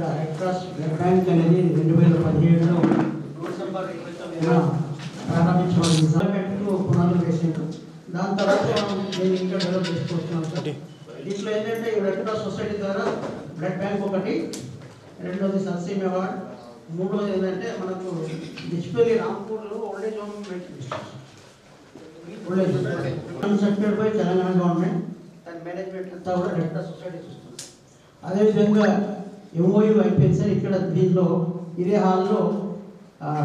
Red cross blood bank అనేది 2017లో December 29న ప్రారంభించబడింది. గవర్నమెంట్కు పునాదులు వేసింది. దాని తర్వాత నేను ఇంకా డెవలప్ చేసుకుంటున్నాం సార్. దీంట్లో ఏంటంటే ఈ రెడ్ క్రాస్ సొసైటీ ద్వారా బ్లడ్ బ్యాంక్ ఒకటి, రెండోది సన్సీమ్ అవార్డ్, మూడోది ఏంటంటే మనకు డిస్పెల్లి రాంపూర్లో old age home certificate by Telangana government దాని మేనేజ్మెంట్ అంతా కూడా రెడ్ క్రాస్ సొసైటీ చూస్తుంది. అదేవిధంగా ఎంఓయూ అయిపోయింది సార్. ఇక్కడ దీనిలో ఇదే హాల్లో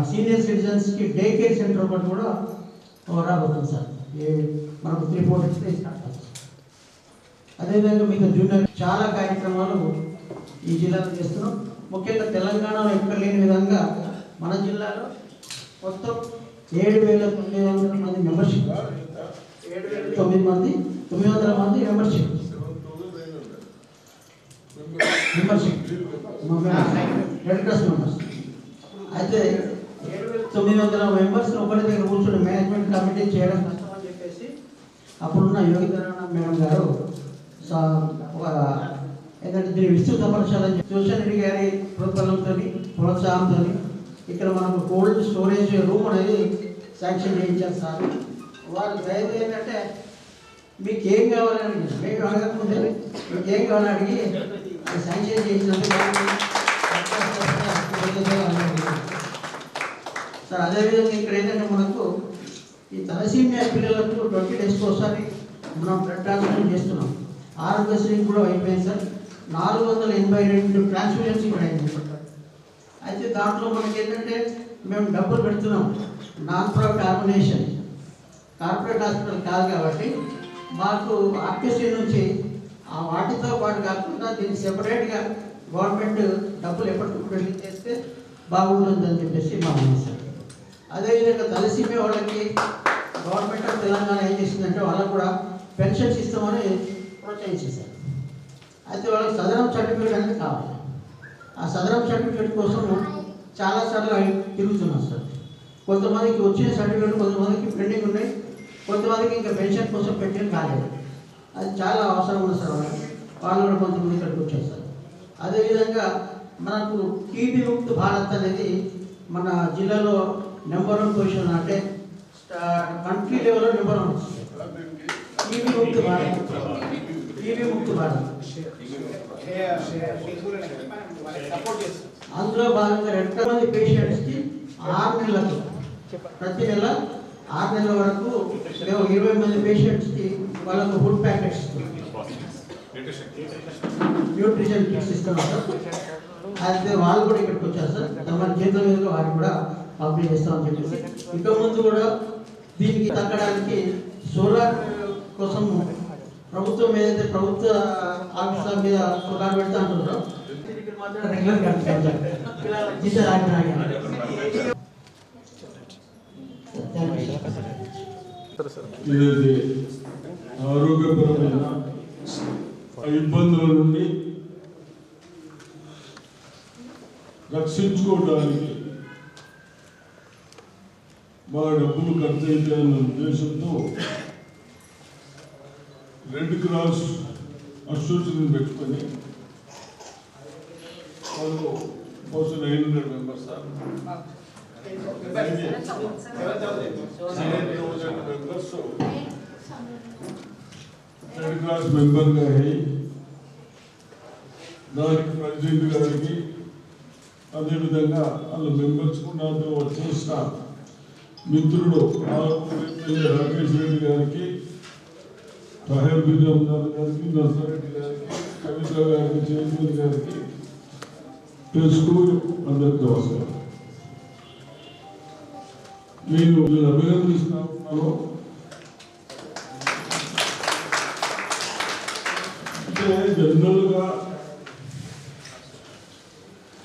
సీనియర్ సిటిజన్స్కి డే కేర్ సెంటర్ ఒకటి కూడా రాబోతుంది సార్. మనకు 3-4 డేస్ స్టార్ట్ అవుతుంది. అదేవిధంగా మీకు జూనియర్ చాలా కార్యక్రమాలు ఈ జిల్లాలో చేస్తున్నాం. ముఖ్యంగా తెలంగాణలో ఎక్కడ లేని విధంగా మన జిల్లాలో మొత్తం 7,900 మంది మెంబర్షిప్, 7,900 మంది మెంబర్షిప్ రెడ్ క్రాస్ మెంబర్స్. అయితే 7,900 మెంబర్స్ ఒకరి దగ్గర కూర్చొని మేనేజ్మెంట్ కమిటీ చేయడం కష్టమని చెప్పేసి అప్పుడున్న యోగిధరణ మేడం గారు ఏంటంటే దీన్ని విస్తృతపరచాలని సోషల్ రెడ్డి గారి ప్రోత్సాహంతో ఇక్కడ మనకు కోల్డ్ స్టోరేజ్ రూమ్ అనేది శాంక్షన్ చేయించారు సార్. వారు దయచేసి ఏంటంటే మీకు ఏం కావాలని మేము అడగకముందే మీకు ఏం కావాలని అడిగి శాంక్షన్ చేయించినందుకు సార్. అదేవిధంగా ఇక్కడ ఏంటంటే మనకు ఈ తలసీమియా పిల్లలకు 20 డేస్కి ఒకసారి మనం బ్లడ్ ట్రాన్స్ఫ్యూజన్ చేస్తున్నాం. ఆరోగ్యశ్రీ కూడా అయిపోయింది సార్. 482 ట్రాన్స్ఫ్యూజన్స్ ఇక్కడ అయింది. అయితే దాంట్లో మనకి ఏంటంటే మేము డబ్బులు పెడుతున్నాం. Non profit organization, corporate hospital కాదు కాబట్టి మాకు ఆర్టీసీ నుంచి ఆ వాటితో పాటు కాకుండా దీన్ని సెపరేట్గా గవర్నమెంట్ డబ్బులు ఎప్పటికప్పుడు రిలీజ్ చేస్తే బాగుంటుందని చెప్పేసి మా సార్. అదేవిధంగా తలసీమే వాళ్ళకి గవర్నమెంట్ ఆఫ్ తెలంగాణ ఏం చేసిందంటే వాళ్ళకు కూడా పెన్షన్స్ ఇస్తామని ప్రోత్సహించేశారు. అయితే వాళ్ళకి సదరం సర్టిఫికేట్ అనేది కావాలి. ఆ సదరం సర్టిఫికేట్ కోసం చాలాసార్లు తిరుగుతున్నాం సార్. కొంతమందికి వచ్చిన సర్టిఫికేట్ కొంతమందికి పెండింగ్ ఉన్నాయి, కొంతమందికి ఇంకా పెన్షన్ కోసం పెట్టిన కాలేదు. అది చాలా అవసరం ఉంది సార్. వాళ్ళు కూడా కొంతమంది ఇక్కడికి వచ్చారు సార్. అదేవిధంగా మనకు టీబీ ముక్త్ భారత్ అనేది మన జిల్లాలో నెంబర్ 1 పొజిషన్, అంటే కంట్రీ లెవెల్లో నెంబర్ 1 వస్తుంది. TB Mukt Bharat, TB Mukt Bharat. అందులో భాగంగా 2 మంది పేషెంట్స్కి 6 నెలలకు ప్రతి నెల 6 నెలల వరకు మేము 20 మంది పేషెంట్స్కి వాళ్ళకు ఫుడ్ ప్యాకెట్స్ న్యూట్రిషన్ కిట్స్ ఇస్తున్నాం సార్. అయితే వాళ్ళు కూడా ఇక్కడికి వచ్చారు సార్. తమ చేతుల మీదుగా వారికి కూడా పంపిణీ చేస్తామని చెప్పేసి ఇక ముందు కూడా దీనికి తగ్గడానికి సోలార్ కోసం ప్రభుత్వం ఏదైతే ప్రభుత్వ ఆఫీసుల మీద సోలార్ పెడతా అంటున్నారో రెగ్యులర్ ఆరోగ్యపరమైన ఇబ్బందుల నుండి రక్షించుకోవడానికి మా డబ్బులు ఖర్చు అవుతాయన్న ఉద్దేశంతో రెడ్ క్రాస్ అసోసియేషన్ పెట్టుకొని వాళ్ళు 900 members sir, 7,000 members red cross మెంబర్గా అయ్యి దానికి ప్రెసిడెంట్ గారికి, అదేవిధంగా వాళ్ళ మెంబర్స్కు నాతో వచ్చేసిన మిత్రుడు రాకేష్ రెడ్డి గారికి, తహర్ బిజాందార్ గారికి, నర్సారెడ్డి గారికి, కవిత గారికి, చైర్మన్ గారికి తెలుసుకు అందరికి నమస్కారం. నేను అభినందిస్తున్నాను. అంటే జనరల్గా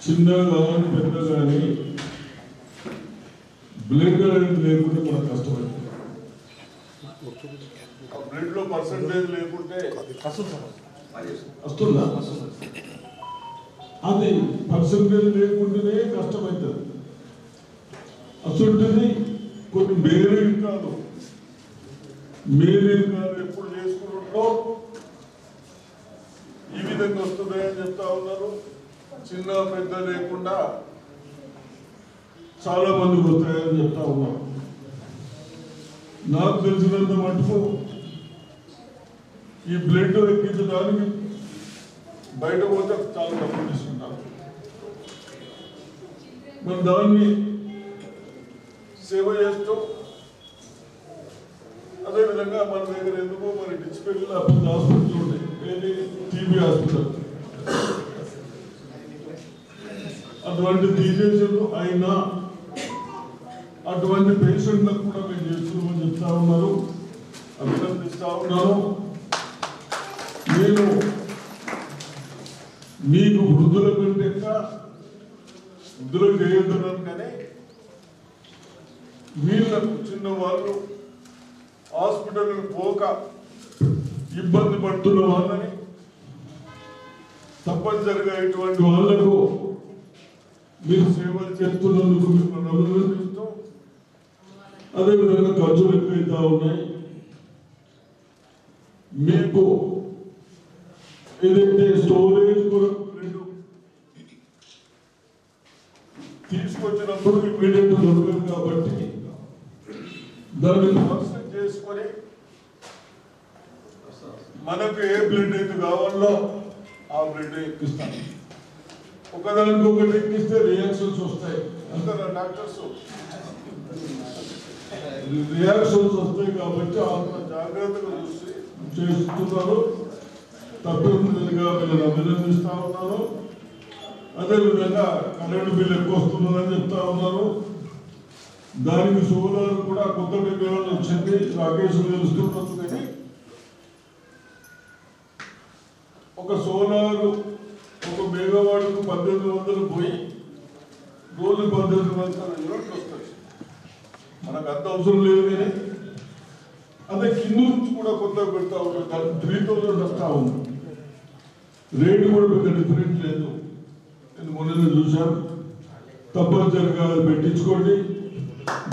చిన్నగా కానీ పెద్ద కానీ బ్లడ్ అనేది లేకుంటే మనకు కష్టమైంది. బ్లడ్ లో పర్సంటేజ్ లేకుంటే వస్తుందా? అది పర్సంటేజ్ లేకుంటేనే కష్టమవుతుంది. అసలుంటుంది కొన్ని మేరే కాదు ఎప్పుడు చేసుకుంటుంటో ఈ విధంగా వస్తున్నాయని చెప్తా ఉన్నారు. చిన్న పెద్ద లేకుండా చాలా మందికి వస్తాయని చెప్తా ఉన్నాం. నాకు తెలిసినంత మటుకు ఈ బ్లడ్ ఎక్కించడానికి బయట పోతే చాలా డబ్బులు తీసుకుంటారు. మరి దాన్ని సేవ చేస్తూ అదేవిధంగా మన దగ్గర ఎందుకో మరి డిస్పెన్సరీ హాస్పిటల్ ఉంటాయి, ఏది టీబీ హాస్పిటల్. అటువంటి తీసేసారు అయినా అటువంటి పేషెంట్లకు కూడా మేము చేస్తున్నామని చెప్తా ఉన్నారు, అభినందిస్తా ఉన్నాను. నేను మీకు వృద్ధుల కంటే వృద్ధులకు చేయొద్దున్నాను, కానీ వీళ్ళకు చిన్న వాళ్ళు హాస్పిటల్ పోక ఇబ్బంది పడుతున్న వాళ్ళని తప్పనిసరిగా ఇటువంటి వాళ్లకు మీరు సేవలు చేస్తున్నందుకు మిమ్మల్ని అభినందిస్తూ, అదేవిధంగా ఖర్చులు ఎక్కువైతా ఉన్నాయి. మీకు ఏదైతే స్టోరేజ్ తీసుకొచ్చినప్పుడు ఇమీడియట్ దొరకదు కాబట్టి దాన్ని ప్రాసెస్ చేసుకొని మనకు ఏ బ్లడ్ అయితే కావాలో ఆ బ్లడ్ ఎక్కిస్తాను. ఒకదానికి ఒకటి ఎక్కిస్తే రియాక్షన్స్ వస్తాయి, అంటారా డాక్టర్స్? రియాక్షన్స్ వస్తాయి కాబట్టి అంత జాగ్రత్తగా చూసి చేస్తున్నారు. తప్పనిసరిగా వీళ్ళని అభినందిస్తా ఉన్నాను. అదేవిధంగా కరెంటు బిల్లు ఎక్కువ వస్తుందని చెప్తా ఉన్నారు. దానికి సోలార్ కూడా కొత్త టెక్నాలజీ వచ్చింది, రాకేష్ తెలుస్తున్నది. కానీ ఒక సోలారు 1 మెగావాట్కు 1800 పోయి రోజు 1800 యూనిట్లు వస్తాయి. మనకు అంత అవసరం లేదు, కానీ అదే కింద నుంచి కూడా కొత్తగా పెడతా ఉంటారు. 3000 వస్తా ఉంది. రేటు కూడా పెద్ద డిఫరెంట్ లేదు. నేను మొన్న చూశాను. తప్పనిసరిగా పెట్టించుకోండి.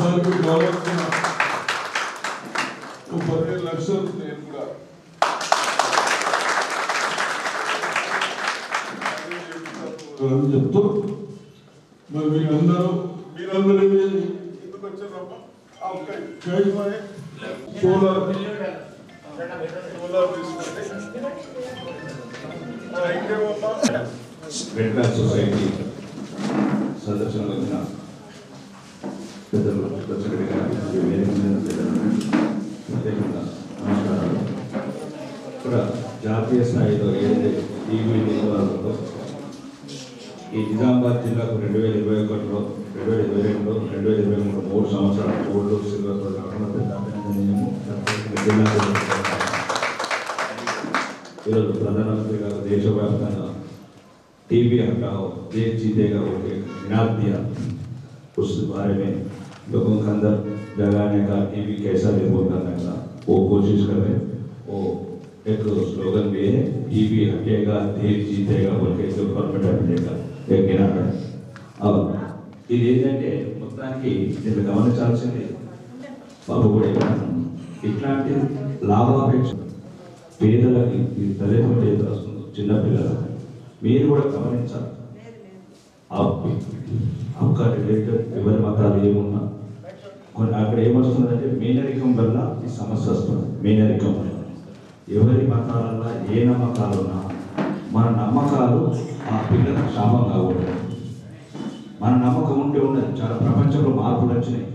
దానికి కావాల్సిన 15 లక్షలు నేను కూడా చెప్తూ, మరి మీరందరూ ఎందుకు వచ్చారమ్మా? సోలార్ తీసుకోండి. ఇంకేమమ్మా? రెడ్ క్రాస్ సొసైటీ సదస్సులో వచ్చిన పెద్దలు దర్శకుడి నమస్కారాలు. ఇక్కడ జాతీయ స్థాయిలో ఏదైతే టీవీ నిర్వహణలో ఈ నిజామాబాద్ జిల్లాకు 2021లో 2022లో 2023 3 సంవత్సరాల గోల్డ్ సిల్వర్తో కాకుండా పెద్ద అభినందనీయము. ఈరోజు ప్రధానమంత్రి గారు దేశవ్యాప్తంగా टीबी हटाओ देश जीतेगा वो इनाम दिया। उस बारे में लोगों के अंदर जगाने का टीबी कैसा रिपोर्ट करने का वो कोशिश कर रहे हैं। वो एक स्लोगन भी है, टीबी हटेगा देश जीतेगा बोल के जो गवर्नमेंट हटेगा एक इनाम है। अब ఇది ఏంటంటే మొత్తానికి దీన్ని గమనించాల్సింది బాబు కూడా ఇట్లాంటి లాభాపేక్ష పేదలకి తల్లిదండ్రులు ఏదో వస్తుందో చిన్నపిల్లలు మీరు కూడా గమనించాలి. అక్క రిలేటెడ్ ఎవరి మతాలు ఏమున్నా కొన్ని అక్కడ ఏమొస్తుందంటే మేనరికం వల్ల ఈ సమస్య వస్తుంది. మేనరికం ఎవరి మతాలన్నా ఏ నమ్మకాలున్నా మన నమ్మకాలు ఆ పిల్లలకు శాపం కాకూడదు. మన నమ్మకం ఉంటే ఉన్నది. చాలా ప్రపంచంలో మార్పులు వచ్చినాయి.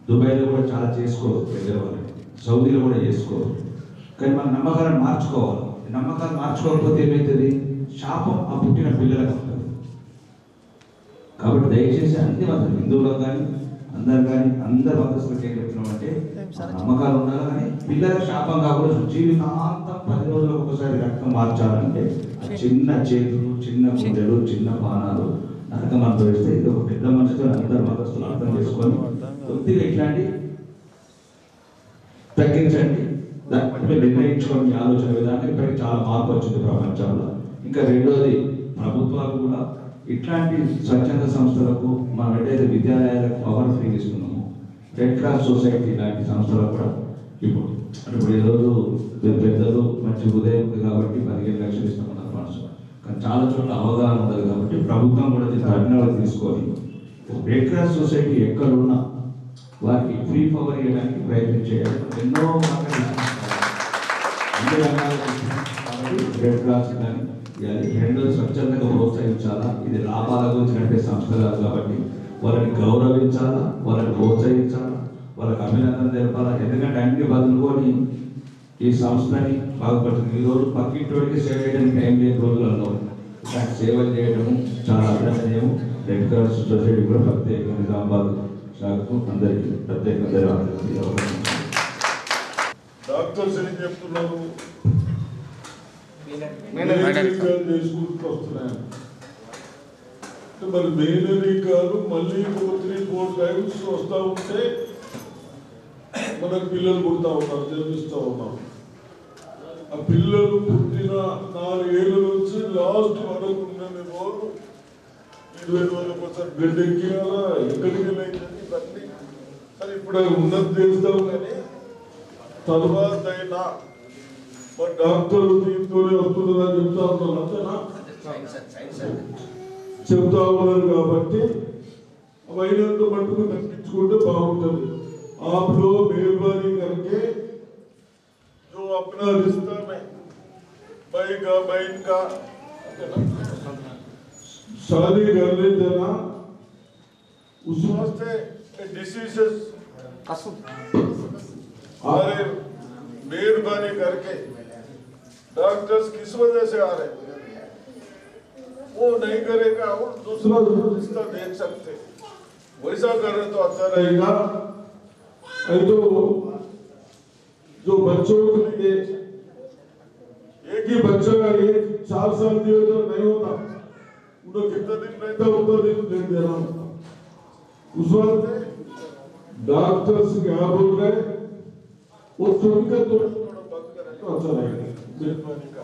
దుబాయ్లో కూడా చాలా చేసుకోరు, దగ్గర వాళ్ళు సౌదీలో కూడా చేసుకోరు. కానీ మన నమ్మకాలను మార్చుకోవాలి. నమ్మకాలు మార్చుకోకపోతే ఏమవుతుంది? శాపం ఆ పుట్టిన పిల్లలకు ఉంటుంది. కాబట్టి దయచేసి అన్ని మతాలు హిందువులకు కానీ అందరు కానీ అందరు మతస్థులకు ఏం చెప్తున్నామంటే నమ్మకాలు ఉండాలి, కానీ పిల్లలకు శాపం కాకూడదు. జీవితాంతం 10 రోజులకు ఒకసారి రక్తం మార్చాలంటే చిన్న చేతులు, చిన్న గుండెలు, చిన్న పానాలు నరకం అనుభవిస్తే ఇది ఒక పెద్ద మనిషితో అందరు మతస్థులు అర్థం చేసుకొని కొద్దిగా ఇట్లాంటి తగ్గించండి. దాన్ని నిర్ణయించుకొని మీ ఆలోచన విధానం ఇప్పటికి చాలా మార్పు వచ్చింది ప్రపంచంలో. ఇంకా రెండోది, ప్రభుత్వాలు కూడా ఇట్లాంటి స్వచ్ఛంద సంస్థలకు మనం ఎటైతే విద్యాలయాలకు పవర్ ఫ్రీ ఇస్తున్నాము, రెడ్ క్రాస్ సొసైటీ లాంటి సంస్థలకు కూడా ఇప్పుడు ఈరోజు పెద్దలు మంచి ఉదయం కాబట్టి 15 లక్షలు ఇస్తామన్నారు ఫండ్స్. కానీ చాలా చోట్ల అవగాహన ఉండదు కాబట్టి ప్రభుత్వం కూడా దీన్ని అభినవాలు తీసుకొని రెడ్ క్రాస్ సొసైటీ ఎక్కడున్నా వారికి ఫ్రీ పవర్ ఇవ్వడానికి ప్రయత్నం చేయాలి. ఎన్నో అన్ని రంగాలు రెడ్ క్రాస్ కానీ రెండు స్వచ్ఛందంగా ప్రోత్సహించాలా. ఇది లాభాల గురించి నడిపే సంస్థ కాదు కాబట్టి వాళ్ళని గౌరవించాలా, వాళ్ళని ప్రోత్సహించాలా, వాళ్ళకి అభినందన తెలపాలా. ఎందుకంటే అన్ని బదులుకొని ఈ సంస్థని బాగుపడుతుంది. ఈరోజు పక్కింటికి సేవ చేయడానికి టైం లేని రోజులలో ఇలాంటి సేవలు చేయడము చాలా అభినందనీయము. రెడ్ క్రాస్ సొసైటీ కూడా ప్రత్యేక నిజామాబాద్ శాఖకు అందరికీ ప్రత్యేక ధన్యవాదాలు. డాక్టర్స్ ఏం చెప్తున్నారు, చేసుకుంటూ వస్తున్నాయి. మరి మేనరికాలు మళ్ళీ 3-4 టైమ్స్ వస్తూ ఉంటే మనకు పిల్లలు పుడతా ఉన్నారు, జన్మిస్తూ ఉన్నారు. ఆ పిల్లలు పుట్టిన 4 ఏళ్ళ నుంచి లాస్ట్ వరకు ఉన్న రోజు 20 రోజులకు ఒకసారి బ్లడ్ ఎక్కియాలా, ఎక్కడికి వెళ్ళి సరే ఇప్పుడు ఉన్నది చేస్తాం. కానీ తర్వాత అయినా మరి డాక్టర్లు దీంతోనే వస్తుందని చెప్తా ఉన్నారు, అంతేనా? చెప్తా ఉన్నారు కాబట్టి అవైనంత మట్టుకు తగ్గించుకుంటే బాగుంటుంది. आप लोग मेहरबानी करके जो अपना रिश्ता में भाई का बहन का शादी कर लेते ना, उस वास्ते डिसीजेस अरे मेहरबानी करके डॉक्टर्स किस वजह से आ रहे वो नहीं करेगा और दूसरा रिश्ता देख सकते, वैसा करे तो अच्छा रहेगा। तो जो बच्चों के लिए एक ही बच्चा का 4 साल दिए तो नहीं होता, उनको कितना दिन रहता उतना दिन दे देना। उस वक्त डॉक्टर्स क्या बोल रहे वो सुनकर तो अच्छा रहेगा।